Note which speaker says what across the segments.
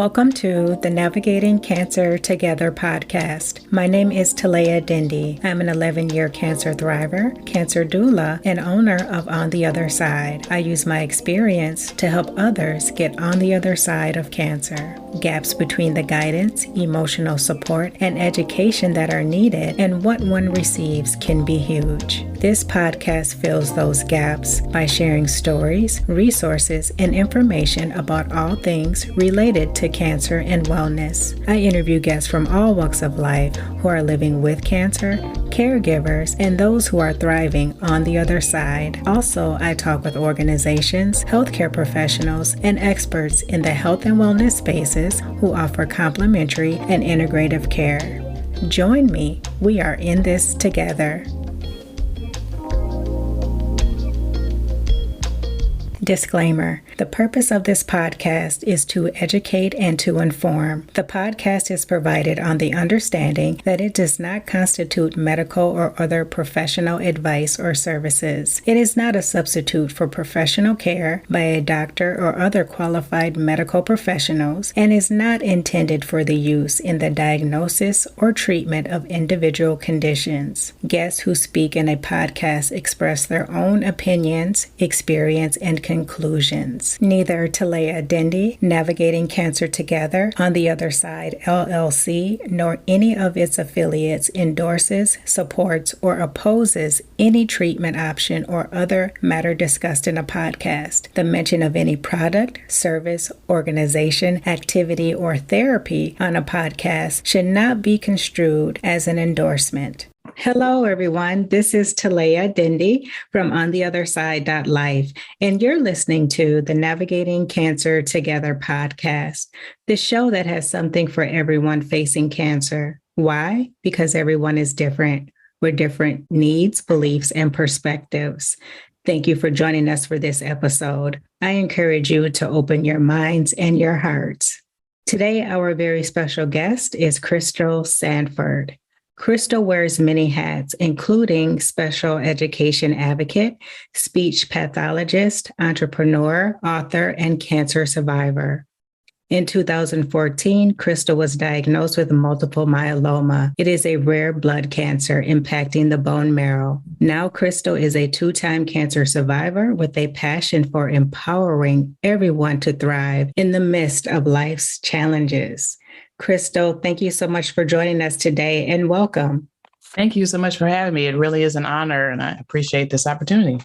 Speaker 1: Welcome to the Navigating Cancer Together podcast. My name is Talea Dindy. I'm an 11-year cancer thriver, cancer doula, and owner of On the Other Side. I use my experience to help others get on the other side of cancer. Gaps between the guidance, emotional support, and education that are needed and what one receives can be huge. This podcast fills those gaps by sharing stories, resources, and information about all things related to cancer and wellness. I interview guests from all walks of life who are living with cancer, caregivers, and those who are thriving on the other side. Also, I talk with organizations, healthcare professionals, and experts in the health and wellness spaces who offer complementary and integrative care. Join me. We are in this together. Disclaimer: the purpose of this podcast is to educate and to inform. The podcast is provided on the understanding that it does not constitute medical or other professional advice or services. It is not a substitute for professional care by a doctor or other qualified medical professionals and is not intended for the use in the diagnosis or treatment of individual conditions. Guests who speak in a podcast express their own opinions, experience, and conclusions. Neither Talea Dindy, Navigating Cancer Together, On the Other Side LLC, nor any of its affiliates endorses, supports, or opposes any treatment option or other matter discussed in a podcast. The mention of any product, service, organization, activity, or therapy on a podcast should not be construed as an endorsement. Hello, everyone. This is Talea Dindy from ontheotherside.life, and you're listening to the Navigating Cancer Together podcast, the show that has something for everyone facing cancer. Why? Because everyone is different, with different needs, beliefs, and perspectives. Thank you for joining us for this episode. I encourage you to open your minds and your hearts. Today, our very special guest is Crystal Sanford. Crystal wears many hats, including special education advocate, speech pathologist, entrepreneur, author, and cancer survivor. In 2014, Crystal was diagnosed with multiple myeloma. It is a rare blood cancer impacting the bone marrow. Now, Crystal is a 2-time cancer survivor with a passion for empowering everyone to thrive in the midst of life's challenges. Crystal, thank you so much for joining us today and welcome.
Speaker 2: Thank you so much for having me. It really is an honor and I appreciate this opportunity.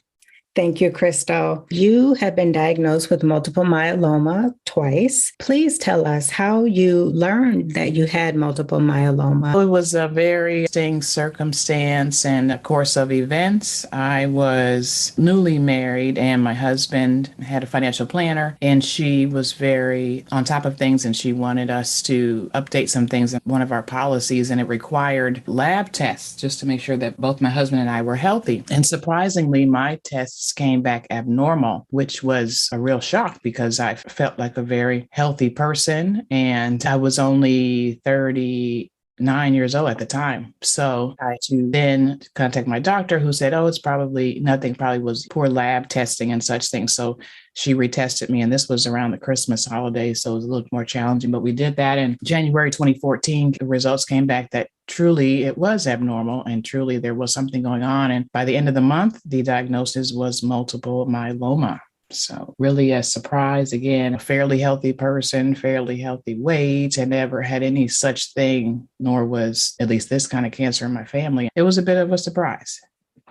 Speaker 1: Thank you, Crystal. You have been diagnosed with multiple myeloma twice. Please tell us how you learned that you had multiple myeloma.
Speaker 2: It was a very interesting circumstance and a course of events. I was newly married and my husband had a financial planner and she was very on top of things and she wanted us to update some things in one of our policies and it required lab tests just to make sure that both my husband and I were healthy. And surprisingly, my tests came back abnormal, which was a real shock because I felt like a very healthy person and I was only 39 years old at the time. So I had to then contact my doctor who said, it's probably nothing, probably was poor lab testing and such things. So she retested me and this was around the Christmas holidays. So it was a little more challenging, but we did that in January 2014. The results came back that truly it was abnormal and truly there was something going on. And by the end of the month, the diagnosis was multiple myeloma. So really a surprise, again, a fairly healthy person, fairly healthy weight, and never had any such thing, nor was at least this kind of cancer in my family. It was a bit of a surprise.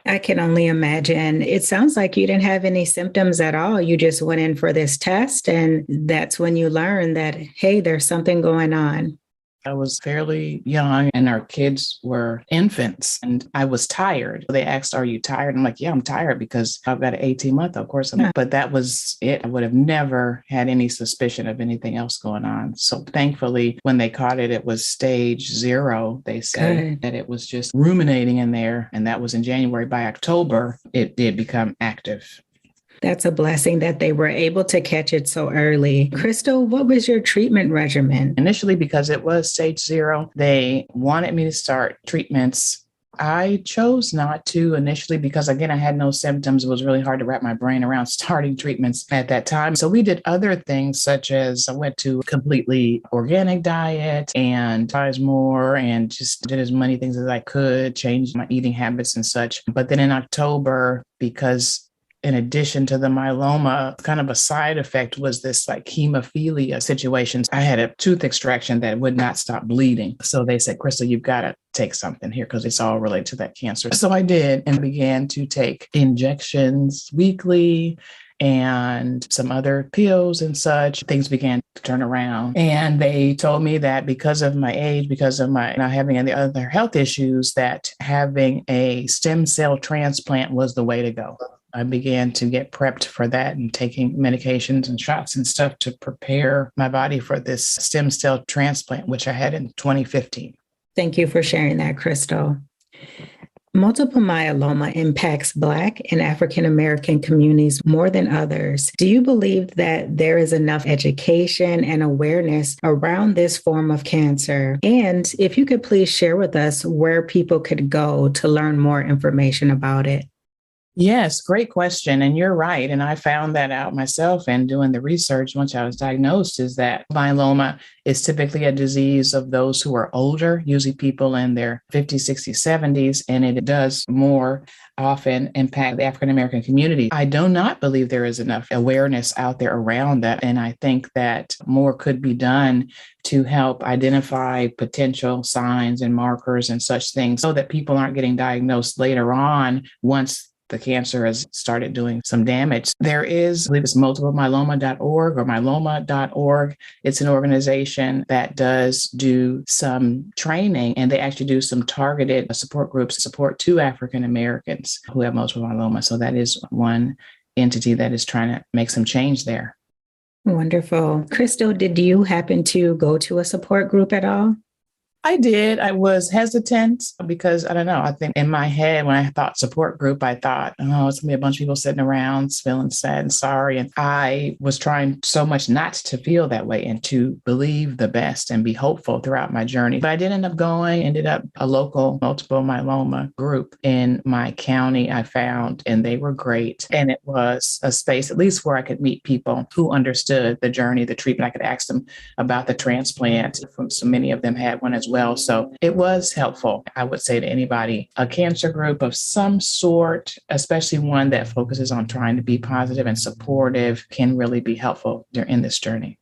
Speaker 1: I can only imagine. It sounds like you didn't have any symptoms at all. You just went in for this test, and that's when you learned that, hey, there's something going on.
Speaker 2: I was fairly young and our kids were infants and I was tired. They asked, are you tired? I'm like, yeah, I'm tired because I've got an 18-month, of course. But that was it. I would have never had any suspicion of anything else going on. So thankfully, when they caught it, it was stage 0. They said that it was just ruminating in there. And that was in January. By October, it did become active.
Speaker 1: That's a blessing that they were able to catch it so early. Crystal, what was your treatment regimen?
Speaker 2: Initially, because it was stage 0, they wanted me to start treatments I chose not to initially because, again, I had no symptoms. It was really hard to wrap my brain around starting treatments at that time. So we did other things, such as I went to a completely organic diet and exercised more and just did as many things as I could, changed my eating habits and such. But then in October, because in addition to the myeloma, kind of a side effect was this like hemophilia situation. I had a tooth extraction that would not stop bleeding. So they said, Crystal, you've got to take something here because it's all related to that cancer. So I did and began to take injections weekly and some other pills and such. Things began to turn around. And they told me that because of my age, because of my not having any other health issues, that having a stem cell transplant was the way to go. I began to get prepped for that and taking medications and shots and stuff to prepare my body for this stem cell transplant, which I had in 2015.
Speaker 1: Thank you for sharing that, Crystal. Multiple myeloma impacts Black and African American communities more than others. Do you believe that there is enough education and awareness around this form of cancer? And if you could please share with us where people could go to learn more information about it.
Speaker 2: Yes, great question. And you're right. And I found that out myself and doing the research once I was diagnosed is that myeloma is typically a disease of those who are older, usually people in their 50s, 60s, 70s, and it does more often impact the African American community. I do not believe there is enough awareness out there around that. And I think that more could be done to help identify potential signs and markers and such things so that people aren't getting diagnosed later on once the cancer has started doing some damage. There is, I believe it's multiplemyeloma.org or myeloma.org. It's an organization that does do some training and they actually do some targeted support groups, support to African Americans who have multiple myeloma. So that is one entity that is trying to make some change there.
Speaker 1: Wonderful. Crystal, did you happen to go to a support group at all?
Speaker 2: I did. I was hesitant because I don't know. I think in my head, when I thought support group, I thought, oh, it's going to be a bunch of people sitting around feeling sad and sorry. And I was trying so much not to feel that way and to believe the best and be hopeful throughout my journey. But I did end up going, ended up a local multiple myeloma group in my county I found, and they were great. And it was a space, at least where I could meet people who understood the journey, the treatment. I could ask them about the transplant. So many of them had one as well. So it was helpful, I would say to anybody. A cancer group of some sort, especially one that focuses on trying to be positive and supportive, can really be helpful in this journey.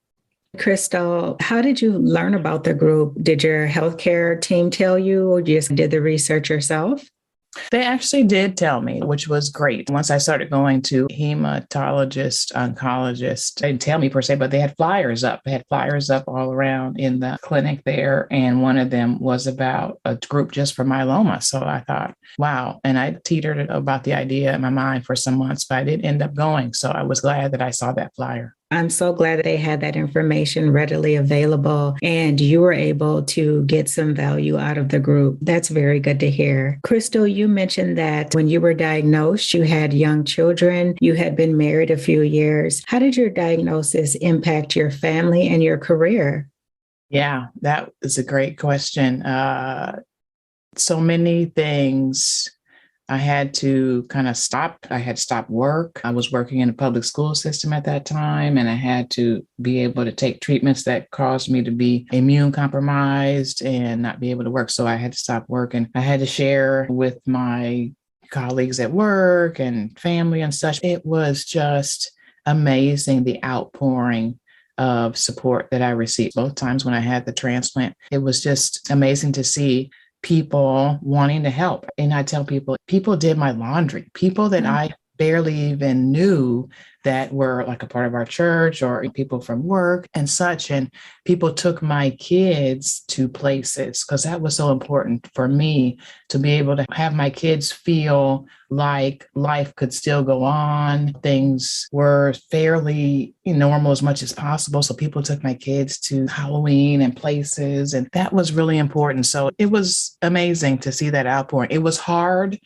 Speaker 1: Crystal, how did you learn about the group? Did your healthcare team tell you or you just did the research yourself?
Speaker 2: They actually did tell me, which was great. Once I started going to hematologist, oncologist, they didn't tell me per se, but they had flyers up. They had flyers up all around in the clinic there. And one of them was about a group just for myeloma. So I thought, wow. And I teetered about the idea in my mind for some months, but I did end up going. So I was glad that I saw that flyer.
Speaker 1: I'm so glad that they had that information readily available and you were able to get some value out of the group. That's very good to hear. Crystal, you mentioned that when you were diagnosed, you had young children, you had been married a few years. How did your diagnosis impact your family and your career?
Speaker 2: Yeah, that is a great question. So many things. I had to kind of stop. I had stopped work. I was working in a public school system at that time, and I had to be able to take treatments that caused me to be immune compromised and not be able to work. So I had to stop work, and I had to share with my colleagues at work and family and such. It was just amazing, the outpouring of support that I received both times when I had the transplant. It was just amazing to see people wanting to help. And I tell people did my laundry, people that I barely even knew that were like a part of our church or people from work and such. And people took my kids to places because that was so important for me to be able to have my kids feel like life could still go on. Things were fairly normal as much as possible. So people took my kids to Halloween and places, and that was really important. So it was amazing to see that outpouring. It was hard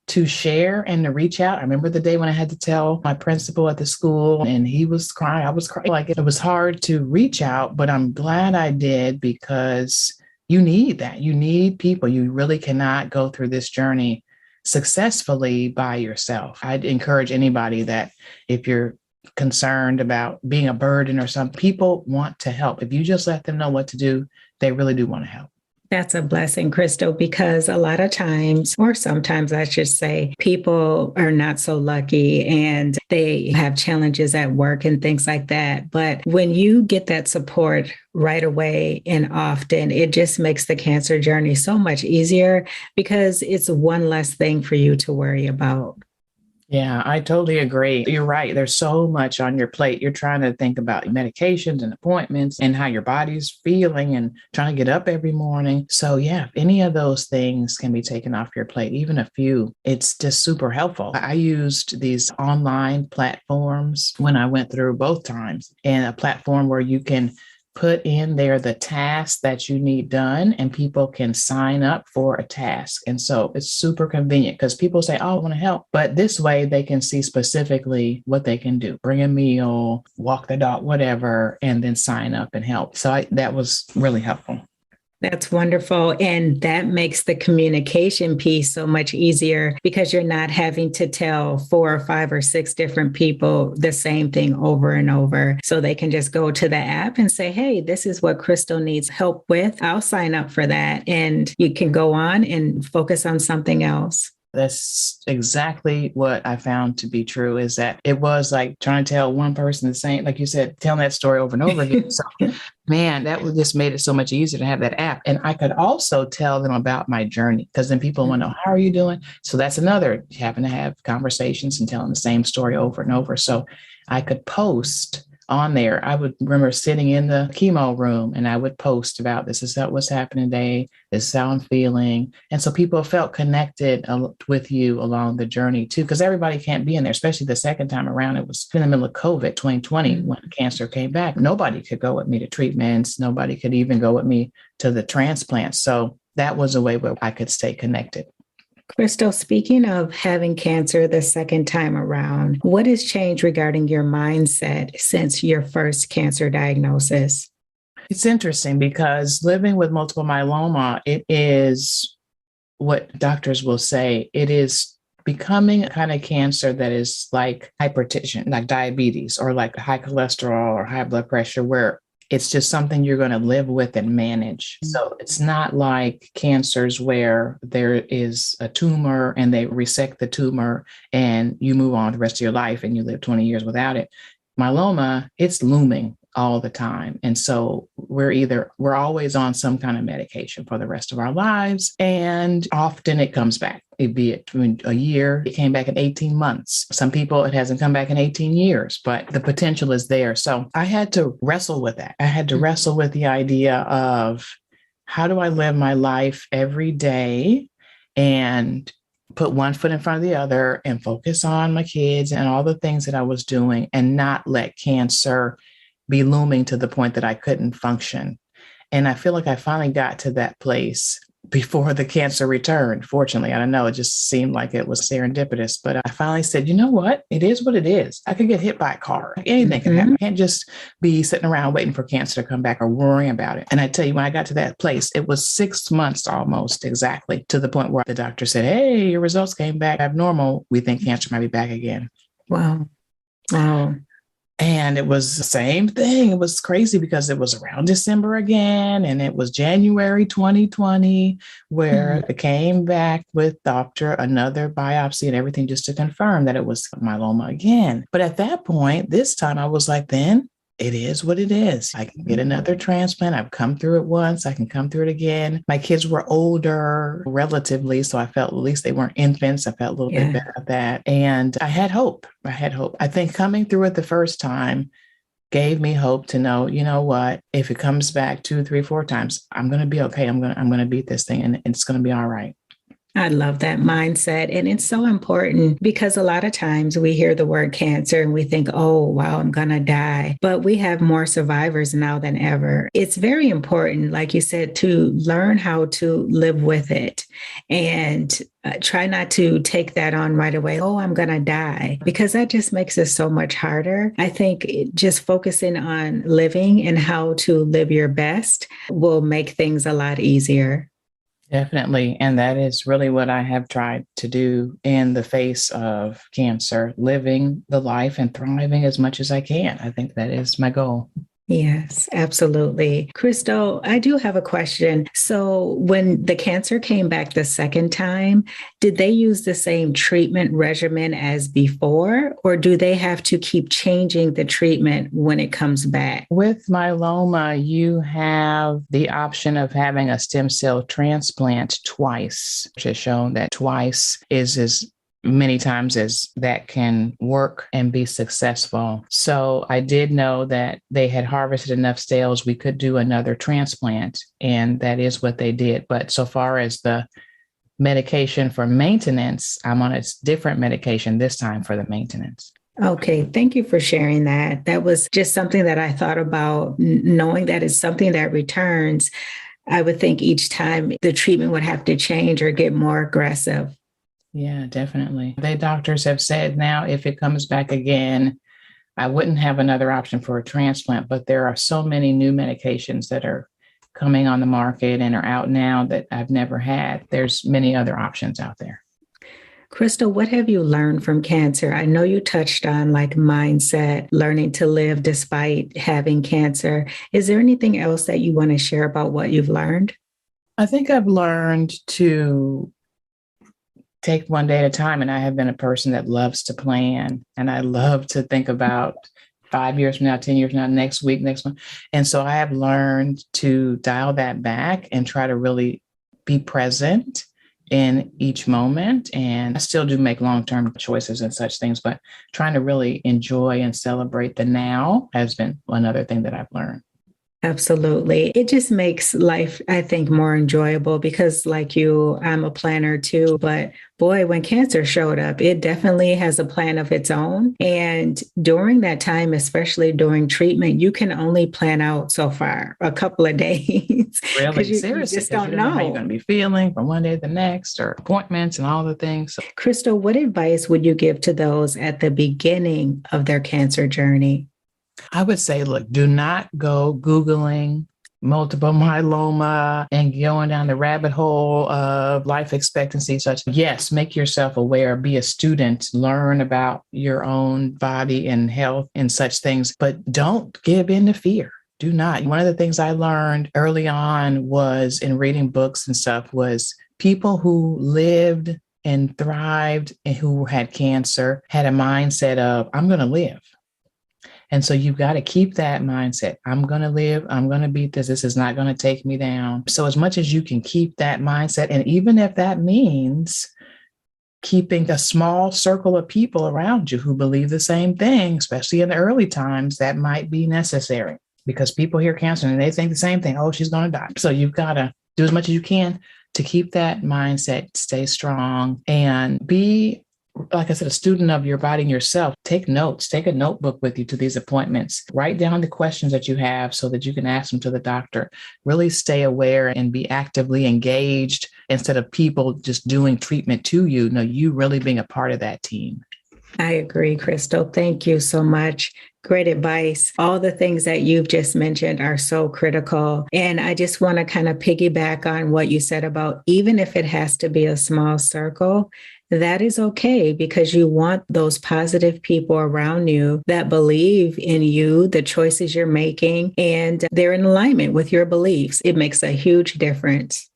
Speaker 2: to share and to reach out. I remember the day when I had to tell my principal at the school and he was crying. I was crying. Like it was hard to reach out, but I'm glad I did because you need that. You need people. You really cannot go through this journey successfully by yourself. I'd encourage anybody that if you're concerned about being a burden or something, people want to help. If you just let them know what to do, they really do want to help.
Speaker 1: That's a blessing, Crystal, because a lot of times, or sometimes I should say, people are not so lucky and they have challenges at work and things like that. But when you get that support right away and often, it just makes the cancer journey so much easier because it's one less thing for you to worry about.
Speaker 2: Yeah, I totally agree. You're right. There's so much on your plate. You're trying to think about medications and appointments and how your body's feeling and trying to get up every morning. So yeah, if any of those things can be taken off your plate, even a few, it's just super helpful. I used these online platforms when I went through both times, and a platform where you can put in there the tasks that you need done and people can sign up for a task. And so it's super convenient because people say, oh, I want to help. But this way they can see specifically what they can do, bring a meal, walk the dog, whatever, and then sign up and help. So that was really helpful.
Speaker 1: That's wonderful. And that makes the communication piece so much easier because you're not having to tell 4 or 5 or 6 different people the same thing over and over. So they can just go to the app and say, hey, this is what Crystal needs help with. I'll sign up for that. And you can go on and focus on something else.
Speaker 2: That's exactly what I found to be true, is that it was like trying to tell one person the same, like you said, telling that story over and over again. So man, that just made it so much easier to have that app. And I could also tell them about my journey because then people want to know, how are you doing? So that's another, having to have conversations and telling the same story over and over. So I could post on there. I would remember sitting in the chemo room and I would post about, this is what's happening today. This is how I'm feeling. And so people felt connected with you along the journey too, because everybody can't be in there, especially the second time around. It was in the middle of COVID 2020 when cancer came back. Nobody could go with me to treatments. Nobody could even go with me to the transplant. So that was a way where I could stay connected.
Speaker 1: Crystal, speaking of having cancer the second time around, what has changed regarding your mindset since your first cancer diagnosis?
Speaker 2: It's interesting because living with multiple myeloma, it is what doctors will say, it is becoming a kind of cancer that is like hypertension, like diabetes, or like high cholesterol or high blood pressure, where it's just something you're going to live with and manage. So it's not like cancers where there is a tumor and they resect the tumor and you move on the rest of your life and you live 20 years without it. Myeloma, it's looming all the time. And so we're always on some kind of medication for the rest of our lives. And often it comes back. It'd be a year. It came back in 18 months. Some people, it hasn't come back in 18 years, but the potential is there. So I had to wrestle with that. I had to wrestle with the idea of, how do I live my life every day and put one foot in front of the other and focus on my kids and all the things that I was doing and not let cancer be looming to the point that I couldn't function. And I feel like I finally got to that place before the cancer returned. Fortunately, I don't know, it just seemed like it was serendipitous, but I finally said, you know what? It is what it is. I could get hit by a car. Anything can happen. I can't just be sitting around waiting for cancer to come back or worrying about it. And I tell you, when I got to that place, it was 6 months almost exactly to the point where the doctor said, hey, your results came back abnormal. We think cancer might be back again.
Speaker 1: Wow. Wow.
Speaker 2: And it was the same thing. It was crazy because it was around December again. And it was January 2020 where it came back with another biopsy and everything just to confirm that it was myeloma again. But at that point, this time I was like, then it is what it is. I can get another transplant. I've come through it once. I can come through it again. My kids were older relatively, so I felt at least they weren't infants. I felt a little bit better at that. And I had hope. I think coming through it the first time gave me hope to know, you know what, if it comes back 2, 3, 4 times, I'm going to be okay. I'm going to beat this thing and it's going to be all right.
Speaker 1: I love that mindset. And it's so important because a lot of times we hear the word cancer and we think, oh, wow, I'm going to die. But we have more survivors now than ever. It's very important, like you said, to learn how to live with it and try not to take that on right away. Oh, I'm going to die, because that just makes it so much harder. I think just focusing on living and how to live your best will make things a lot easier.
Speaker 2: Definitely. And that is really what I have tried to do in the face of cancer, living the life and thriving as much as I can. I think that is my goal.
Speaker 1: Yes, absolutely. Crystal, I do have a question. So, when the cancer came back the second time, did they use the same treatment regimen as before, or do they have to keep changing the treatment when it comes back?
Speaker 2: With myeloma, you have the option of having a stem cell transplant twice, which has shown that twice is as many times as that can work and be successful. So I did know that they had harvested enough cells, we could do another transplant, and that is what they did. But so far as the medication for maintenance, I'm on a different medication this time for the maintenance.
Speaker 1: Okay, thank you for sharing that. That was just something that I thought about, knowing that it's something that returns. I would think each time the treatment would have to change or get more aggressive.
Speaker 2: Yeah, definitely. The doctors have said now if it comes back again, I wouldn't have another option for a transplant, but there are so many new medications that are coming on the market and are out now that I've never had. There's many other options out there.
Speaker 1: Crystal, what have you learned from cancer? I know you touched on like mindset, learning to live despite having cancer. Is there anything else that you want to share about what you've learned?
Speaker 2: I think I've learned to take one day at a time. And I have been a person that loves to plan, and I love to think about 5 years from now, 10 years from now, next week, next month. And so I have learned to dial that back and try to really be present in each moment. And I still do make long-term choices and such things, but trying to really enjoy and celebrate the now has been another thing that I've learned.
Speaker 1: Absolutely. It just makes life, I think, more enjoyable because, like you, I'm a planner too. But boy, when cancer showed up, it definitely has a plan of its own. And during that time, especially during treatment, you can only plan out so far, a couple of days,
Speaker 2: Really,
Speaker 1: because you
Speaker 2: seriously,
Speaker 1: just
Speaker 2: because you
Speaker 1: don't
Speaker 2: don't know how you're going
Speaker 1: know.
Speaker 2: to be feeling from one day to the next, or appointments and all the things. So
Speaker 1: Crystal, what advice would you give to those at the beginning of their cancer journey?
Speaker 2: I would say, look, do not go Googling multiple myeloma and going down the rabbit hole of life expectancy. Such, yes, make yourself aware, be a student, learn about your own body and health and such things, but don't give in to fear. Do not. One of the things I learned early on was in reading books and stuff was people who lived and thrived and who had cancer had a mindset of, I'm going to live. And so you've got to keep that mindset. I'm going to live. I'm going to beat this. This is not going to take me down. So as much as you can keep that mindset, and even if that means keeping a small circle of people around you who believe the same thing, especially in the early times, that might be necessary because people hear cancer and they think the same thing. Oh, she's going to die. So you've got to do as much as you can to keep that mindset, stay strong, and be, like I said, a student of your body and yourself. Take notes, take a notebook with you to these appointments, write down the questions that you have so that you can ask them to the doctor. Really stay aware and be actively engaged instead of people just doing treatment to you. No, you really being a part of that team.
Speaker 1: I agree, Crystal. Thank you so much. Great advice. All the things that you've just mentioned are so critical. And I just want to kind of piggyback on what you said about even if it has to be a small circle, that is okay because you want those positive people around you that believe in you, the choices you're making, and they're in alignment with your beliefs. It makes a huge difference.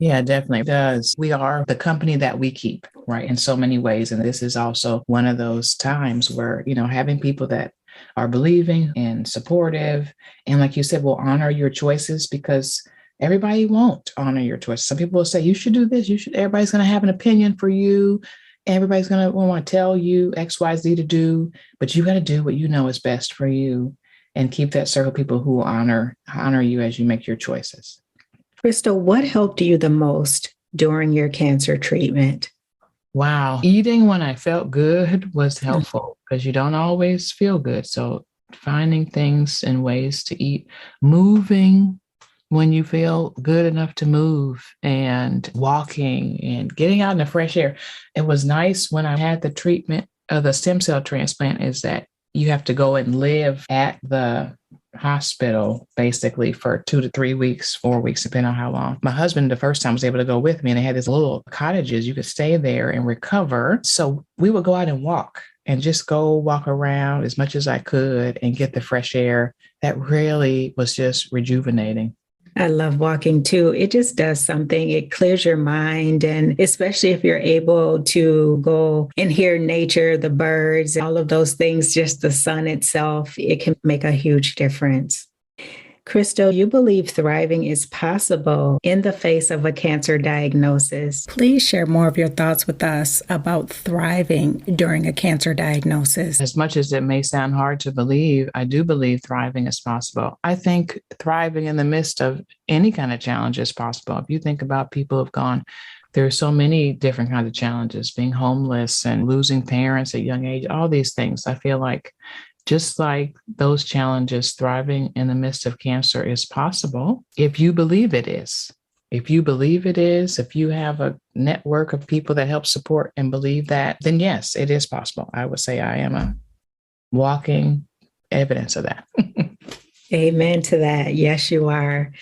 Speaker 2: Yeah, definitely does. We are the company that we keep, right? In so many ways. And this is also one of those times where, having people that are believing and supportive, and like you said, will honor your choices because everybody won't honor your choices. Some people will say, you should do this. Everybody's going to have an opinion for you. Everybody's going to want to tell you X, Y, Z to do, but you got to do what you know is best for you and keep that circle of people who will honor you as you make your choices.
Speaker 1: Crystal, what helped you the most during your cancer treatment?
Speaker 2: Wow. Eating when I felt good was helpful because you don't always feel good. So finding things and ways to eat, moving when you feel good enough to move, and walking and getting out in the fresh air. It was nice when I had the treatment of the stem cell transplant, is that you have to go and live at the hospital basically for 2 to 3 weeks, 4 weeks, depending on how long. My husband, the first time, was able to go with me, and they had these little cottages. You could stay there and recover. So we would go out and walk and just go walk around as much as I could and get the fresh air. That really was just rejuvenating.
Speaker 1: I love walking too. It just does something. It clears your mind. And especially if you're able to go and hear nature, the birds, all of those things, just the sun itself, it can make a huge difference. Crystal, you believe thriving is possible in the face of a cancer diagnosis. Please share more of your thoughts with us about thriving during a cancer diagnosis.
Speaker 2: As much as it may sound hard to believe, I do believe thriving is possible. I think thriving in the midst of any kind of challenge is possible. If you think about people who've gone, there are so many different kinds of challenges, being homeless and losing parents at young age, all these things. I feel like just like those challenges, thriving in the midst of cancer is possible if you believe it is. If you believe it is, if you have a network of people that help support and believe that, then yes, it is possible. I would say I am a walking evidence of that.
Speaker 1: Amen to that. Yes, you are.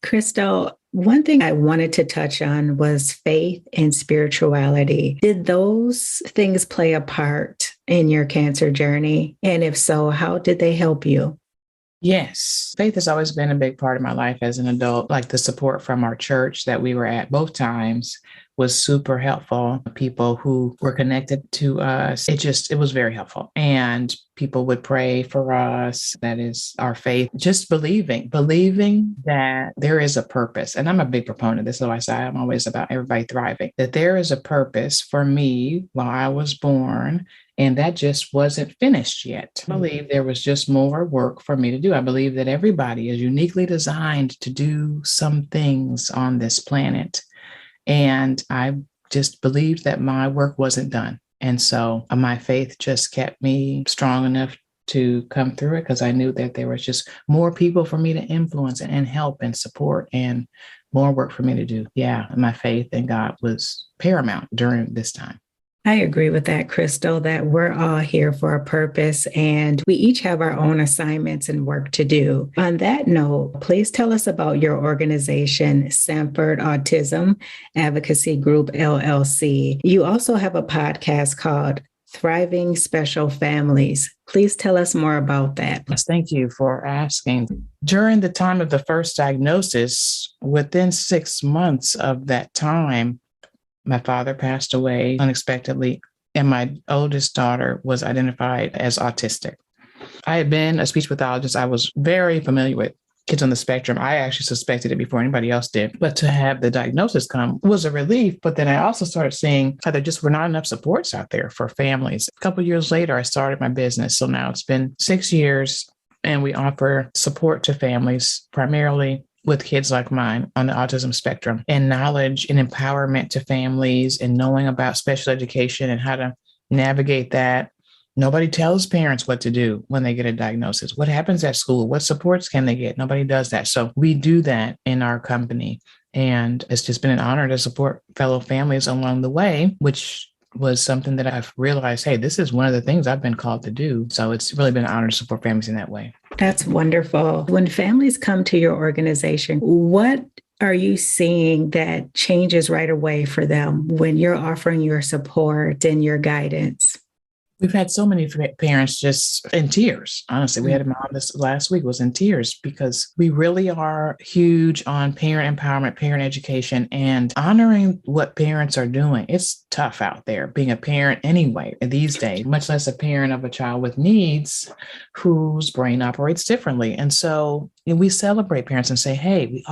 Speaker 1: Crystal, one thing I wanted to touch on was faith and spirituality. Did those things play a part in your cancer journey? And if so, how did they help you?
Speaker 2: Yes, faith has always been a big part of my life as an adult. Like the support from our church that we were at both times was super helpful. People who were connected to us, it was very helpful. And people would pray for us. That is our faith. Just believing that there is a purpose. And I'm a big proponent. This is why I say I'm always about everybody thriving, that there is a purpose for me while I was born. And that just wasn't finished yet. I believe there was just more work for me to do. I believe that everybody is uniquely designed to do some things on this planet. And I just believed that my work wasn't done. And so my faith just kept me strong enough to come through it, because I knew that there was just more people for me to influence and help and support, and more work for me to do. Yeah, my faith in God was paramount during this time.
Speaker 1: I agree with that, Crystal, that we're all here for a purpose and we each have our own assignments and work to do. On that note, please tell us about your organization, Sanford Autism Advocacy Group, LLC. You also have a podcast called Thriving Special Families. Please tell us more about that.
Speaker 2: Yes, thank you for asking. During the time of the first diagnosis, within 6 months of that time, my father passed away unexpectedly, and my oldest daughter was identified as autistic. I had been a speech pathologist. I was very familiar with kids on the spectrum. I actually suspected it before anybody else did. But to have the diagnosis come was a relief. But then I also started seeing how there just were not enough supports out there for families. A couple of years later, I started my business. So now it's been 6 years, and we offer support to families, primarily with kids like mine on the autism spectrum, and knowledge and empowerment to families, and knowing about special education and how to navigate that. Nobody tells parents what to do when they get a diagnosis. What happens at school? What supports can they get? Nobody does that. So we do that in our company. And it's just been an honor to support fellow families along the way, which was something that I've realized, hey, this is one of the things I've been called to do. So it's really been an honor to support families in that way.
Speaker 1: That's wonderful. When families come to your organization, what are you seeing that changes right away for them when you're offering your support and your guidance?
Speaker 2: We've had so many parents just in tears. Honestly, we had a mom this last week was in tears, because we really are huge on parent empowerment, parent education, and honoring what parents are doing. It's tough out there being a parent anyway these days, much less a parent of a child with needs whose brain operates differently. And so we celebrate parents and say, hey,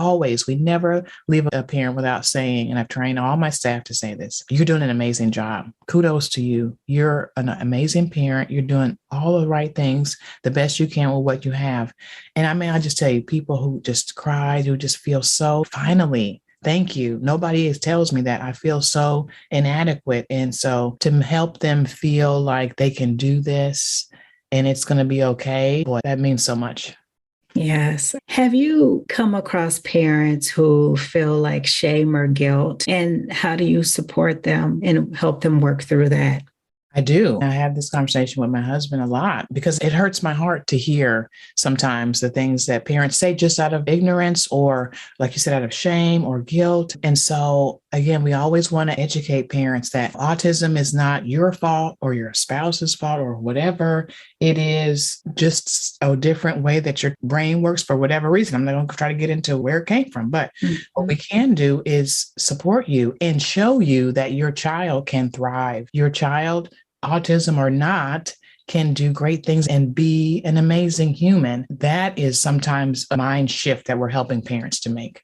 Speaker 2: we never leave a parent without saying, and I've trained all my staff to say this, you're doing an amazing job. Kudos to you. You're an amazing parent. You're doing all the right things, the best you can with what you have. And I just tell you, people who just cried, who just feel so finally thank you. Nobody tells me that. I feel so inadequate. And so to help them feel like they can do this and it's going to be okay, boy, that means so much.
Speaker 1: Yes. Have you come across parents who feel like shame or guilt? And how do you support them and help them work through that?
Speaker 2: I do. I have this conversation with my husband a lot because it hurts my heart to hear sometimes the things that parents say just out of ignorance or, like you said, out of shame or guilt. And so, again, we always want to educate parents that autism is not your fault or your spouse's fault or whatever. It is just a different way that your brain works for whatever reason. I'm not going to try to get into where it came from, but what we can do is support you and show you that your child can thrive. Your child, autism or not, can do great things and be an amazing human. That is sometimes a mind shift that we're helping parents to make.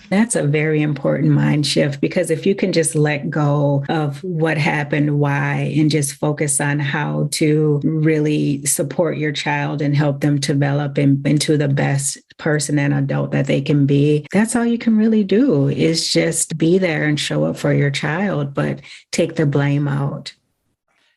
Speaker 1: That's a very important mind shift, because if you can just let go of what happened, why, and just focus on how to really support your child and help them develop into the best person and adult that they can be, that's all you can really do, is just be there and show up for your child, but take the blame out.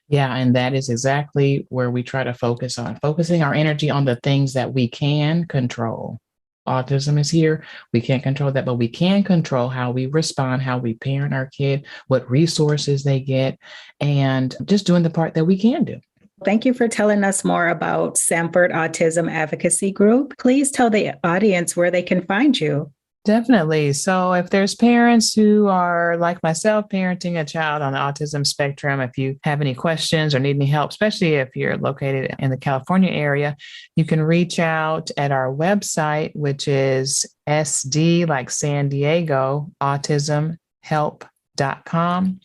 Speaker 2: Yeah, and that is exactly where we try to focus on, focusing our energy on the things that we can control. Autism is here. We can't control that, but we can control how we respond, how we parent our kid, what resources they get, and just doing the part that we can do.
Speaker 1: Thank you for telling us more about Sanford Autism Advocacy Group. Please tell the audience where they can find you.
Speaker 2: Definitely. So if there's parents who are like myself, parenting a child on the autism spectrum, if you have any questions or need any help, especially if you're located in the California area, you can reach out at our website, which is SD, like San Diego, autismhelp.com.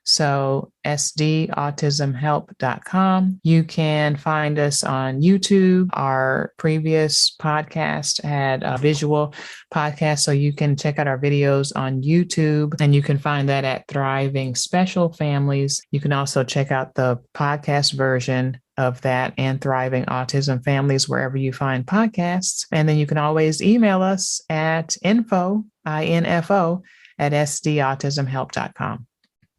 Speaker 2: So sdautismhelp.com. You can find us on YouTube. Our previous podcast had a visual podcast, so you can check out our videos on YouTube, and you can find that at Thriving Special Families. You can also check out the podcast version of that and Thriving Autism Families wherever you find podcasts. And then you can always email us at info at sdautismhelp.com.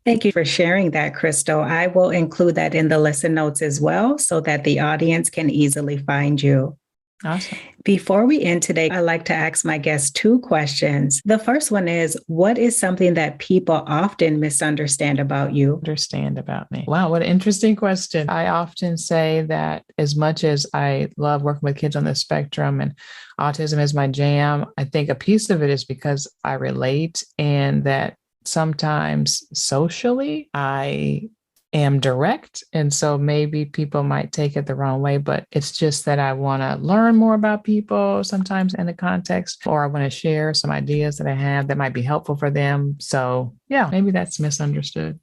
Speaker 1: Thank you for sharing that, Crystal. I will include that in the lesson notes as well, so that the audience can easily find you.
Speaker 2: Awesome.
Speaker 1: Before we end today, I like to ask my guests 2 questions. The first one is, what is something that people often misunderstand about you?
Speaker 2: Understand about me. Wow, what an interesting question. I often say that as much as I love working with kids on the spectrum and autism is my jam, I think a piece of it is because I relate, and that sometimes socially I am direct. And so maybe people might take it the wrong way, but it's just that I want to learn more about people sometimes in the context, or I want to share some ideas that I have that might be helpful for them. So yeah, maybe that's misunderstood.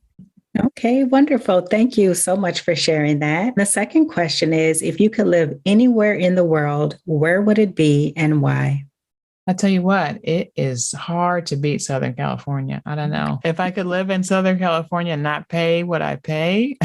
Speaker 1: Okay, wonderful. Thank you so much for sharing that. The second question is, if you could live anywhere in the world, where would it be and why?
Speaker 2: I tell you what, it is hard to beat Southern California. I don't know. If I could live in Southern California and not pay what I pay,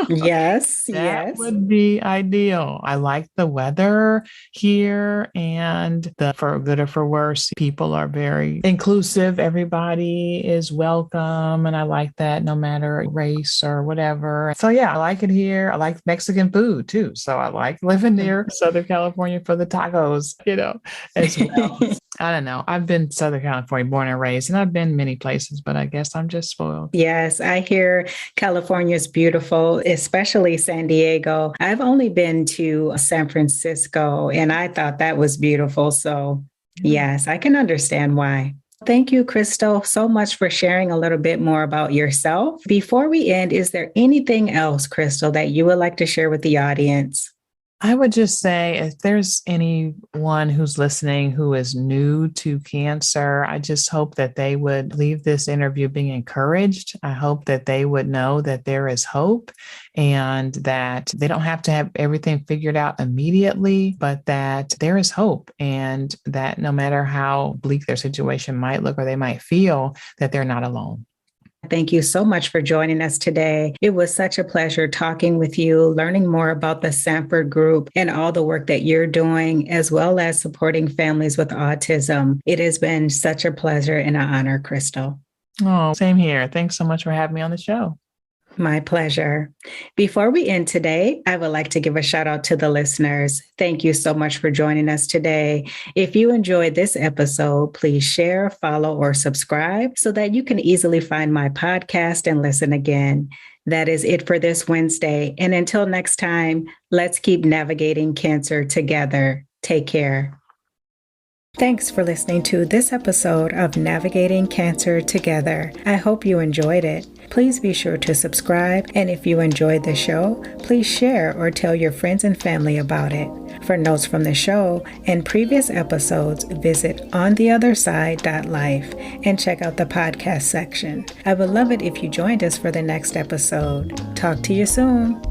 Speaker 1: Yes,
Speaker 2: that
Speaker 1: yes.
Speaker 2: would be ideal. I like the weather here, and for good or for worse, people are very inclusive. Everybody is welcome. And I like that, no matter race or whatever. So yeah, I like it here. I like Mexican food too. So I like living near Southern California for the tacos, as well. I don't know. I've been Southern California, born and raised, and I've been many places, but I guess I'm just spoiled.
Speaker 1: Yes, I hear California is beautiful, especially San Diego. I've only been to San Francisco, and I thought that was beautiful. So yes, I can understand why. Thank you, Crystal, so much for sharing a little bit more about yourself. Before we end, is there anything else, Crystal, that you would like to share with the audience?
Speaker 2: I would just say, if there's anyone who's listening who is new to cancer, I just hope that they would leave this interview being encouraged. I hope that they would know that there is hope, and that they don't have to have everything figured out immediately, but that there is hope, and that no matter how bleak their situation might look or they might feel, that they're not alone.
Speaker 1: Thank you so much for joining us today. It was such a pleasure talking with you, learning more about the Sanford group and all the work that you're doing, as well as supporting families with autism. It has been such a pleasure and an honor, Crystal.
Speaker 2: Oh, same here. Thanks so much for having me on the show.
Speaker 1: My pleasure. Before we end today, I would like to give a shout out to the listeners. Thank you so much for joining us today. If you enjoyed this episode, please share, follow, or subscribe so that you can easily find my podcast and listen again. That is it for this Wednesday. And until next time, let's keep navigating cancer together. Take care. Thanks for listening to this episode of Navigating Cancer Together. I hope you enjoyed it. Please be sure to subscribe, and if you enjoyed the show, please share or tell your friends and family about it. For notes from the show and previous episodes, visit ontheotherside.life and check out the podcast section. I would love it if you joined us for the next episode. Talk to you soon.